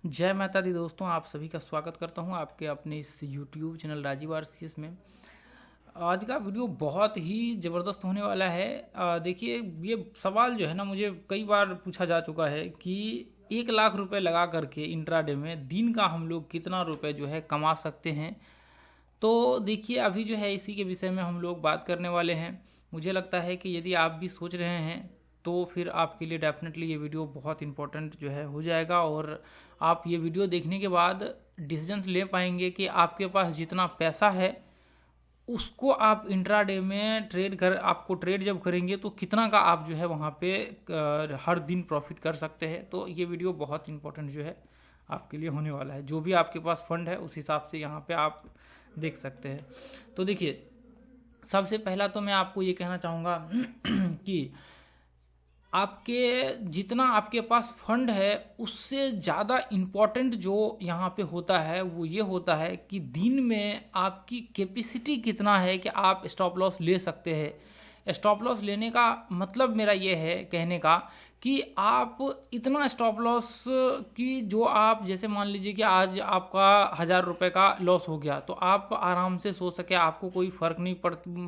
जय माता दी दोस्तों, आप सभी का स्वागत करता हूं आपके अपने इस YouTube चैनल राजीव आरसीएस में। आज का वीडियो बहुत ही ज़बरदस्त होने वाला है। देखिए, ये सवाल जो है ना, मुझे कई बार पूछा जा चुका है कि 1 लाख रुपए लगा करके इंट्राडे में दिन का हम लोग कितना रुपए जो है कमा सकते हैं। तो देखिए, अभी जो है इसी के विषय में हम लोग बात करने वाले हैं। मुझे लगता है कि यदि आप भी सोच रहे हैं तो फिर आपके लिए डेफिनेटली ये वीडियो बहुत इंपॉर्टेंट जो है हो जाएगा, और आप ये वीडियो देखने के बाद डिसीजंस ले पाएंगे कि आपके पास जितना पैसा है उसको आप इंट्राडे में आपको ट्रेड जब करेंगे तो कितना का आप जो है वहाँ पे हर दिन प्रॉफिट कर सकते हैं। तो ये वीडियो बहुत इंपॉर्टेंट जो है आपके लिए होने वाला है। जो भी आपके पास फंड है उस हिसाब से यहाँ पे आप देख सकते हैं। तो देखिए, सबसे पहला तो मैं आपको ये कहना चाहूँगा कि आपके जितना आपके पास फंड है उससे ज़्यादा इम्पॉर्टेंट जो यहाँ पे होता है वो ये होता है कि दिन में आपकी कैपेसिटी कितना है कि आप स्टॉप लॉस ले सकते हैं। स्टॉप लॉस लेने का मतलब मेरा ये है कहने का कि आप इतना स्टॉप लॉस की जो आप जैसे मान लीजिए कि आज आपका 1,000 रुपये का लॉस हो गया तो आप आराम से सो सके, आपको कोई फ़र्क नहीं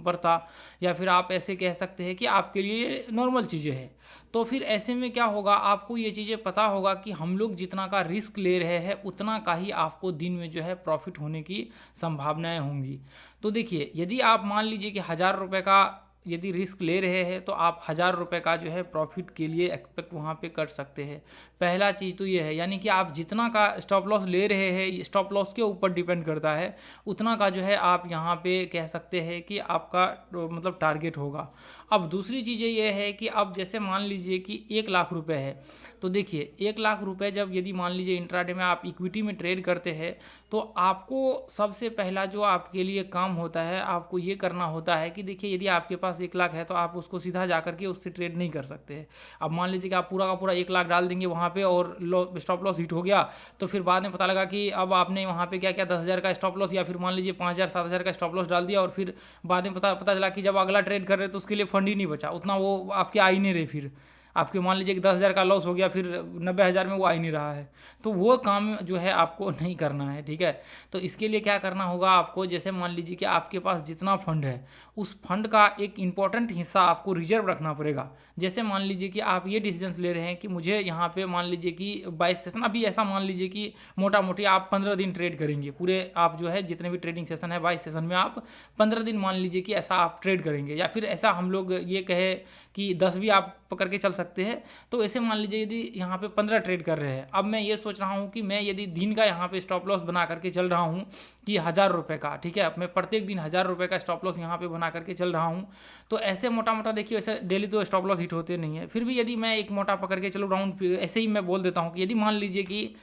पड़ता, या फिर आप ऐसे कह सकते हैं कि आपके लिए नॉर्मल चीज़ें हैं। तो फिर ऐसे में क्या होगा, आपको ये चीज़ें पता होगा कि हम लोग जितना का रिस्क ले रहे हैं उतना का ही आपको दिन में जो है प्रॉफिट होने की संभावनाएं होंगी। तो देखिए, यदि आप मान लीजिए कि 1,000 रुपये का यदि रिस्क ले रहे हैं तो आप 1,000 रुपये का जो है प्रॉफिट के लिए एक्सपेक्ट वहाँ पे कर सकते हैं। पहला चीज़ तो ये है, यानी कि आप जितना का स्टॉप लॉस ले रहे हैं स्टॉप लॉस के ऊपर डिपेंड करता है, उतना का जो है आप यहाँ पे कह सकते हैं कि आपका मतलब टारगेट होगा। अब दूसरी चीज़ें ये है कि अब जैसे मान लीजिए कि 1 लाख रुपए है, तो देखिए 1 लाख रुपए जब यदि मान लीजिए इंट्राडे में आप इक्विटी में ट्रेड करते हैं तो आपको सबसे पहला जो आपके लिए काम होता है आपको ये करना होता है कि देखिए, यदि आपके पास 1 लाख है तो आप उसको सीधा जा करके उससे ट्रेड नहीं कर सकते हैं। अब मान लीजिए कि आप पूरा का पूरा 1 लाख डाल देंगे वहाँ पे और स्टॉप लॉस हिट हो गया, तो फिर बाद में पता लगा कि अब आपने वहाँ पे क्या क्या 10,000 का स्टॉप लॉस या फिर मान लीजिए 5,000 7,000 का स्टॉप लॉस डाल दिया, और फिर बाद में पता चला कि जब अगला ट्रेड कर रहे तो उसके लिए फंड ही नहीं बचा उतना, वो आपके आ ही नहीं रहे। फिर आपके मान लीजिए कि 10,000 का लॉस हो गया, फिर 90,000 में वो आ ही नहीं रहा है, तो वो काम जो है आपको नहीं करना है। ठीक है, तो इसके लिए क्या करना होगा आपको, जैसे मान लीजिए कि आपके पास जितना फंड है उस फंड का एक इम्पॉर्टेंट हिस्सा आपको रिजर्व रखना पड़ेगा। जैसे मान लीजिए कि आप ये डिसीजंस ले रहे हैं कि मुझे यहाँ पे मान लीजिए कि 22 सेशन, अभी ऐसा मान लीजिए कि मोटा मोटी आप 15 दिन ट्रेड करेंगे पूरे, आप जो है जितने भी ट्रेडिंग सेशन है 22 सेशन में आप 15 दिन मान लीजिए कि ऐसा आप ट्रेड करेंगे, या फिर ऐसा हम लोग ये कहे कि 10 भी आप पकड़ के चल सकते हैं। तो ऐसे मान लीजिए यदि यहाँ पे 15 ट्रेड कर रहे हैं, अब मैं ये सोच रहा हूँ कि मैं यदि दिन का यहाँ पे स्टॉप लॉस बना करके चल रहा हूँ कि 1,000 रुपये का, ठीक है, अब मैं प्रत्येक दिन 1,000 रुपये का स्टॉप लॉस यहाँ पे बना करके चल रहा हूँ, तो ऐसे मोटा मोटा देखिए, वैसे डेली तो स्टॉप लॉस हिट होते नहीं है, फिर भी यदि मैं एक मोटा पकड़ के चल रहा हूँ, ऐसे ही मैं बोल देता हूँ कि यदि मान लीजिए कि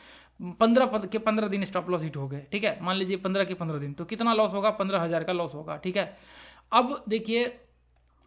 15 दिन स्टॉप लॉस हिट हो गए, ठीक है, मान लीजिए 15 के 15 दिन, तो कितना लॉस होगा, 15,000 का लॉस होगा। ठीक है, अब देखिए,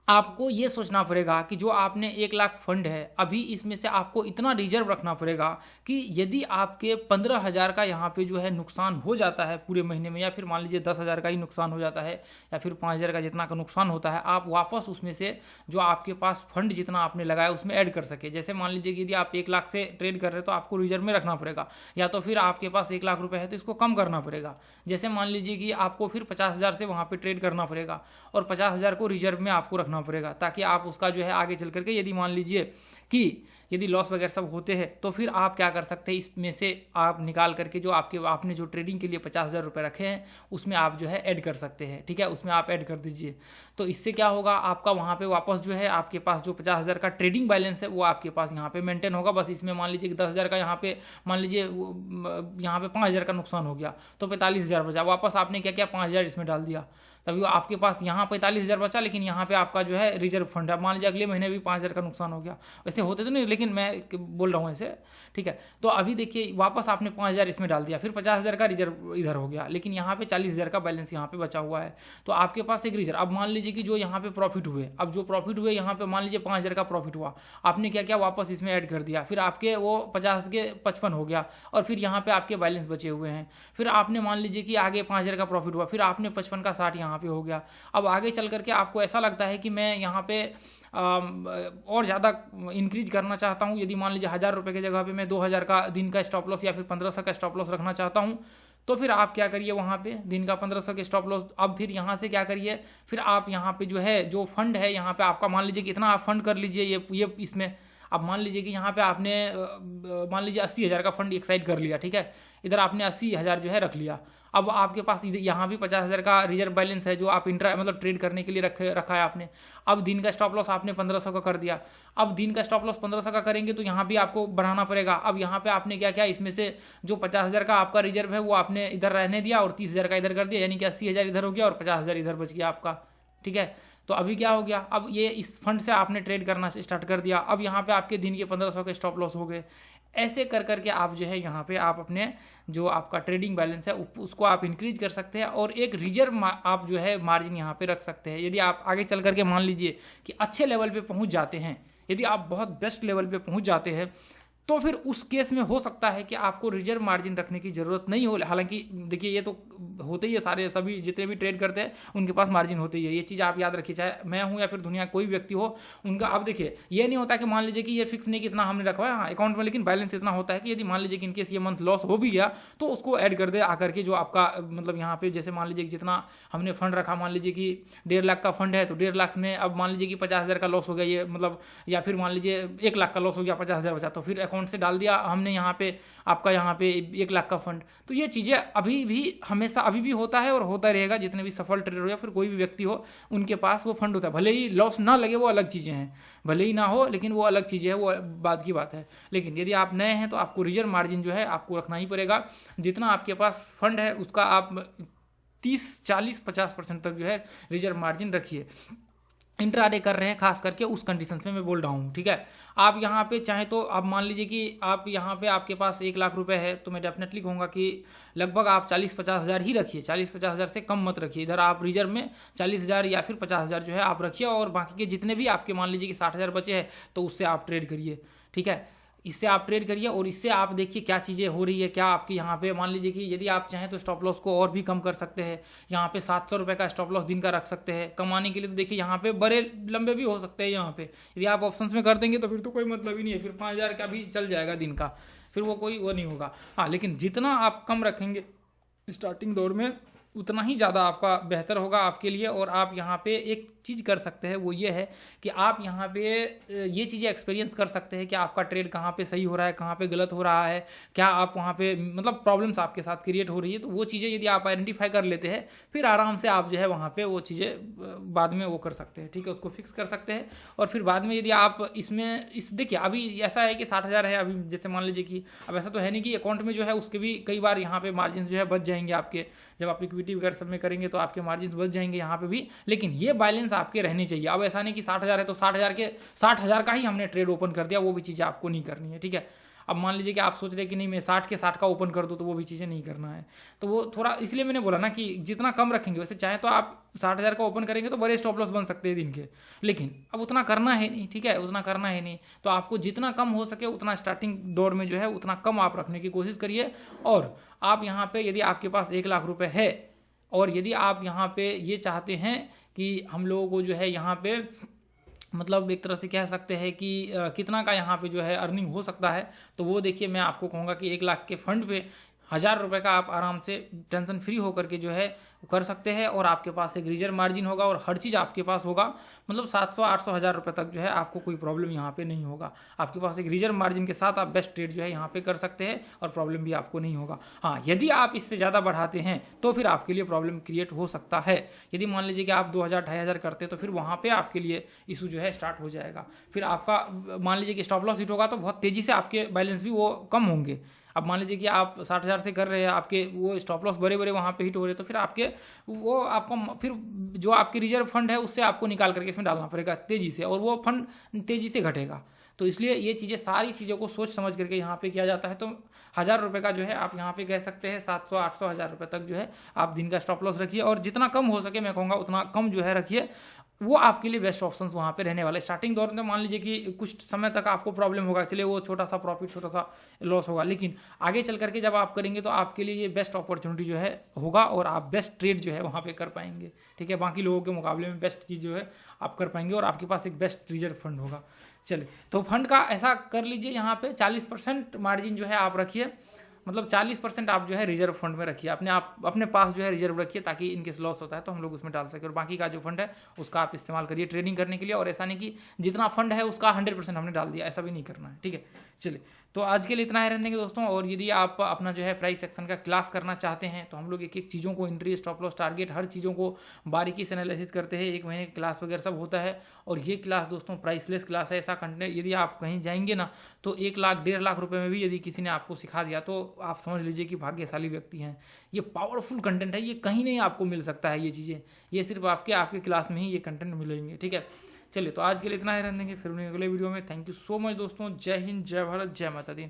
आपको ये सोचना पड़ेगा कि जो आपने 1 लाख फंड है अभी इसमें से आपको इतना रिजर्व रखना पड़ेगा कि यदि आपके 15,000 का यहाँ पे जो है नुकसान हो जाता है पूरे महीने में, या फिर मान लीजिए 10,000 का ही नुकसान हो जाता है, या फिर 5,000 का जितना का नुकसान होता है, आप वापस उसमें से जो आपके पास फंड जितना आपने लगाया उसमें ऐड कर सके। जैसे मान लीजिए कि यदि आप 1 लाख से ट्रेड कर रहे हैं तो आपको रिजर्व में रखना पड़ेगा, या तो फिर आपके पास 1 लाख रुपये है तो इसको कम करना पड़ेगा। जैसे मान लीजिए कि आपको फिर 50,000 से वहाँ पर ट्रेड करना पड़ेगा और 50,000 को रिजर्व में आपको रखना पड़ेगा, ताकि आप उसका जो है आगे चल करके यदि मान लीजिए कि यदि लॉस वगैरह सब होते हैं तो फिर आप क्या कर सकते हैं, इसमें से आप निकाल करके जो आपने जो ट्रेडिंग के लिए 50,000 रुपये रखे हैं उसमें आप जो है ऐड कर सकते हैं। ठीक है, उसमें आप ऐड कर दीजिए, तो इससे क्या होगा, आपका वहाँ पे वापस जो है आपके पास जो 50,000 का ट्रेडिंग बैलेंस है वो आपके पास यहाँ पे मेंटेन होगा। बस इसमें मान लीजिए कि 10,000 का यहाँ पे मान लीजिए यहाँ पे 5,000 का नुकसान हो गया तो 45,000 बचा, वापस आपने क्या किया 5,000 इसमें डाल दिया, तभी वो आपके पास यहाँ 45,000 बचा, लेकिन यहाँ पे आपका जो है रिजर्व फंड है। मान लीजिए अगले महीने भी 5,000 का नुकसान हो गया, वैसे होते तो नहीं, लेकिन मैं बोल रहा हूँ ऐसे। ठीक है, तो अभी देखिए वापस आपने 5,000 इसमें डाल दिया, फिर 50,000 का रिजर्व इधर हो गया, लेकिन यहाँ पे 40,000 का बैलेंस यहाँ पे बचा हुआ है, तो आपके पास एक रिजर्व। अब मान लीजिए कि जो यहाँ पे प्रॉफिट हुए, अब जो प्रॉफिट हुए यहाँ पे मान लीजिए 5,000 का प्रॉफिट हुआ, आपने क्या किया वापस इसमें ऐड कर दिया, फिर आपके वो 50 के 55 हो गया, और फिर यहाँ पे आपके बैलेंस बचे हुए हैं। फिर आपने मान लीजिए कि आगे 5,000 का प्रॉफिट हुआ, फिर आपने 55 का 60 यहाँ पे हो गया। अब आगे चल करके आपको ऐसा लगता है कि मैं यहाँ पे और ज़्यादा इंक्रीज करना चाहता हूँ, यदि मान लीजिए 1000 रुपये की जगह पे मैं 2000 का दिन का स्टॉप लॉस या फिर 1500 का स्टॉप लॉस रखना चाहता हूँ, तो फिर आप क्या करिए वहाँ पे दिन का 1500 के स्टॉप लॉस। अब फिर यहाँ से क्या करिए, फिर आप यहाँ पे जो है जो फंड है यहाँ पे आपका मान लीजिए कि इतना आप फंड कर लीजिए ये इसमें। अब मान लीजिए कि यहाँ पे आपने मान लीजिए 80,000 का फंड एक साइड कर लिया, ठीक है, इधर आपने 80,000 जो है रख लिया। अब आपके पास यहाँ भी 50,000 का रिजर्व बैलेंस है जो आप मतलब ट्रेड करने के लिए रखा है आपने। अब दिन का स्टॉप लॉस आपने 1500 का कर दिया। अब दिन का स्टॉप लॉस 1500 का करेंगे तो यहाँ भी आपको बढ़ाना पड़ेगा। अब यहाँ पे आपने क्या किया, इसमें से जो 50,000 का आपका रिजर्व है वो आपने इधर रहने दिया और 30,000 का इधर कर दिया, यानी कि 80,000 इधर हो गया और 50,000 इधर बच गया आपका, ठीक है। तो अभी क्या हो गया, अब ये इस फंड से आपने ट्रेड करना स्टार्ट कर दिया। अब यहाँ पे आपके दिन के 1500 के स्टॉप लॉस हो गए। ऐसे कर करके आप जो है यहाँ पे आप अपने जो आपका ट्रेडिंग बैलेंस है उसको आप इंक्रीज कर सकते हैं और एक रिजर्व आप जो है मार्जिन यहाँ पे रख सकते हैं। यदि आप आगे चल करके मान लीजिए कि अच्छे लेवल पे पहुँच जाते हैं, यदि आप बहुत बेस्ट लेवल पे पहुँच जाते हैं, तो फिर उस केस में हो सकता है कि आपको रिजर्व मार्जिन रखने की ज़रूरत नहीं हो। हालांकि देखिए ये तो होते ही है, सारे सभी जितने भी ट्रेड करते हैं उनके पास मार्जिन होते ही है, ये चीज़ आप याद रखिए, चाहे मैं हूं या फिर दुनिया कोई व्यक्ति हो उनका। आप देखिए ये नहीं होता कि मान लीजिए कि ये फिक्स नहीं कितना हमने रखा है अकाउंट में, लेकिन बैलेंस इतना होता है कि यदि मान लीजिए कि इनकेस ये मंथ लॉस हो भी गया तो उसको ऐड कर दे आकर के जो आपका मतलब यहाँ पे जैसे मान लीजिए जितना हमने फंड रखा, मान लीजिए कि 1.5 लाख का फंड है तो 1.5 लाख में अब मान लीजिए कि 50,000 का लॉस हो गया ये मतलब, या फिर मान लीजिए 1 लाख का लॉस हो गया, 50,000 बचा, तो फिर अकाउंट से डाल दिया हमने यहाँ पे आपका यहाँ पे 1 लाख का फंड। तो ये चीज़ें अभी भी हमेशा अभी भी होता है और होता रहेगा। जितने भी सफल ट्रेडर हो या फिर कोई भी व्यक्ति हो उनके पास वो फंड होता है, भले ही लॉस ना लगे वो अलग चीज़ें हैं, भले ही ना हो लेकिन वो अलग चीज़ें है, वो बात की बात है। लेकिन यदि आप नए हैं तो आपको रिजर्व मार्जिन जो है आपको रखना ही पड़ेगा। जितना आपके पास फंड है उसका आप 30, 40, 50% तक जो है रिजर्व मार्जिन रखिए। इंट्राडे कर रहे हैं खास करके उस कंडीशन में मैं बोल रहा हूँ, ठीक है। आप यहाँ पे चाहे तो आप मान लीजिए कि आप यहाँ पे आपके पास 1 लाख रुपए है तो मैं डेफिनेटली कहूँगा कि लगभग आप 40-50 हज़ार ही रखिए, 40-50 हज़ार से कम मत रखिए। इधर आप रिजर्व में 40,000 या फिर 50,000 जो है आप रखिए और बाकी के जितने भी आपके मान लीजिए कि 60,000 बचे हैं तो उससे आप ट्रेड करिए, ठीक है। इससे आप ट्रेड करिए और इससे आप देखिए क्या चीज़ें हो रही है, क्या आपकी यहाँ पे मान लीजिए कि यदि आप चाहें तो स्टॉप लॉस को और भी कम कर सकते हैं। यहाँ पे 700 रुपये का स्टॉप लॉस दिन का रख सकते हैं कमाने के लिए। तो देखिए यहाँ पे बड़े लंबे भी हो सकते हैं, यहाँ पे यदि आप ऑप्शंस में कर देंगे तो फिर तो कोई मतलब ही नहीं है, फिर 5,000 का भी चल जाएगा दिन का, फिर वो कोई वो नहीं होगा। हाँ, लेकिन जितना आप कम रखेंगे स्टार्टिंग दौर में उतना ही ज़्यादा आपका बेहतर होगा आपके लिए। और आप यहाँ पे एक चीज़ कर सकते हैं वो ये है कि आप यहाँ पे ये चीज़ें एक्सपीरियंस कर सकते हैं कि आपका ट्रेड कहाँ पे सही हो रहा है, कहाँ पे गलत हो रहा है, क्या आप वहाँ पे मतलब प्रॉब्लम्स आपके साथ क्रिएट हो रही है। तो वो चीज़ें यदि आप आइडेंटिफाई कर लेते हैं फिर आराम से आप जो है वहाँ पे वो चीज़ें बाद में वो कर सकते हैं, ठीक है, उसको फिक्स कर सकते हैं। और फिर बाद में यदि आप इसमें देखिए अभी ऐसा है कि 60,000 है अभी, जैसे मान लीजिए कि अब ऐसा तो है नहीं कि अकाउंट में जो है उसके भी कई बार यहाँ पे मार्जिन जो है बच जाएंगे आपके, जब आप इक्विटी वगैरह सब में करेंगे तो आपके मार्जिन बच जाएंगे यहाँ पे भी, लेकिन ये बैलेंस आपके रहने चाहिए। अब ऐसा नहीं कि 60,000 है तो 60,000 का ही हमने ट्रेड ओपन कर दिया, वो भी चीज़ें आपको नहीं करनी है, ठीक है। अब मान लीजिए कि आप सोच रहे कि नहीं मैं 60 के 60 का ओपन कर दूँ, तो वो भी चीज़ें नहीं करना है। तो वो थोड़ा इसलिए मैंने बोला ना कि जितना कम रखेंगे, वैसे चाहे तो आप 60,000 का ओपन करेंगे तो बड़े स्टॉप लॉस बन सकते हैं दिन के, लेकिन अब उतना करना है नहीं, ठीक है, उतना करना है नहीं। तो आपको जितना कम हो सके उतना स्टार्टिंग दौर में जो है उतना कम आप रखने की कोशिश करिए। और आप यहाँ पे यदि आपके पास 1 लाख रुपए है और यदि आप यहाँ पे ये चाहते हैं कि हम लोगों को जो है यहाँ पे मतलब एक तरह से कह सकते हैं कि कितना का यहाँ पे जो है अर्निंग हो सकता है, तो वो देखिए मैं आपको कहूँगा कि 1 लाख के फंड पे 1,000 रुपये का आप आराम से टेंशन फ्री होकर के जो है कर सकते हैं। और आपके पास एक रिजर्व मार्जिन होगा और हर चीज़ आपके पास होगा, मतलब 700, 800, 1,000 रुपये तक जो है आपको कोई प्रॉब्लम यहाँ पे नहीं होगा। आपके पास एक रिजर्व मार्जिन के साथ आप बेस्ट ट्रेड जो है यहाँ पे कर सकते हैं और प्रॉब्लम भी आपको नहीं होगा। हाँ, यदि आप इससे ज़्यादा बढ़ाते हैं तो फिर आपके लिए प्रॉब्लम क्रिएट हो सकता है। यदि मान लीजिए कि आप 2,000, 2,500 करते तो फिर वहाँ पर आपके लिए इशू जो है स्टार्ट हो जाएगा। फिर आपका मान लीजिए कि स्टॉप लॉस हिट होगा तो बहुत तेज़ी से आपके बैलेंस भी वो कम होंगे। अब मान लीजिए कि आप 60,000 से कर रहे हैं, आपके वो स्टॉप लॉस बड़े बड़े वहाँ पे हिट हो रहे, तो फिर आपके वो आपको फिर जो आपके रिजर्व फंड है उससे आपको निकाल करके इसमें डालना पड़ेगा तेज़ी से, और वो फंड तेज़ी से घटेगा। तो इसलिए ये चीज़ें सारी चीज़ों को सोच समझ करके यहाँ पे किया जाता है। तो 1,000 रुपये का जो है आप यहाँ पे कह सकते हैं 700, 800, 1,000 रुपये तक जो है आप दिन का स्टॉप लॉस रखिए। और जितना कम हो सके मैं कहूँगा उतना कम जो है रखिए। वो आपके लिए बेस्ट ऑप्शन वहाँ पे रहने वाला है। स्टार्टिंग दौर में मान लीजिए कि कुछ समय तक आपको प्रॉब्लम होगा, चलिए वो छोटा सा प्रॉफिट छोटा सा लॉस होगा, लेकिन आगे चल करके जब आप करेंगे तो आपके लिए ये बेस्ट अपॉर्चुनिटी जो है होगा और आप बेस्ट ट्रेड जो है वहाँ पे कर पाएंगे। ठीक है, बाकी लोगों के मुकाबले में बेस्ट चीज़ जो है आप कर पाएंगे और आपके पास एक बेस्ट रिजर्व फंड होगा। चलिए, तो फंड का ऐसा कर लीजिए, यहाँ पे 40% मार्जिन जो है आप रखिए, मतलब 40% आप जो है रिजर्व फंड में रखिए, अपने पास जो है रिजर्व रखिए, ताकि इनकेस लॉस होता है तो हम लोग उसमें डाल सकें, और बाकी का जो फंड है उसका आप इस्तेमाल करिए ट्रेडिंग करने के लिए। और ऐसा नहीं कि जितना फंड है उसका 100% हमने डाल दिया, ऐसा भी नहीं करना है। ठीक है, चलिए, तो आज के लिए इतना ही रहने देंगे दोस्तों। और यदि आप अपना जो है प्राइस एक्शन का क्लास करना चाहते हैं तो हम लोग एक एक चीज़ों को, एंट्री, स्टॉप लॉस, टारगेट, हर चीज़ों को बारीकी से एनालिसिस करते हैं। 1 महीने की क्लास वगैरह सब होता है, और ये क्लास दोस्तों प्राइसलेस क्लास है। ऐसा कंटेंट यदि आप कहीं जाएंगे ना तो 1 लाख 1.5 लाख रुपए में भी यदि किसी ने आपको सिखा दिया तो आप समझ लीजिए कि भाग्यशाली व्यक्ति हैं। ये पावरफुल कंटेंट है, ये कहीं नहीं आपको मिल सकता है ये चीज़ें, ये सिर्फ आपके क्लास में ही ये कंटेंट मिलेंगे। ठीक है, चलिए, तो आज के लिए इतना ही रहने देंगे, फिर मिलेंगे अगले वीडियो में। थैंक यू सो मच दोस्तों, जय हिंद, जय भारत, जय माता दी।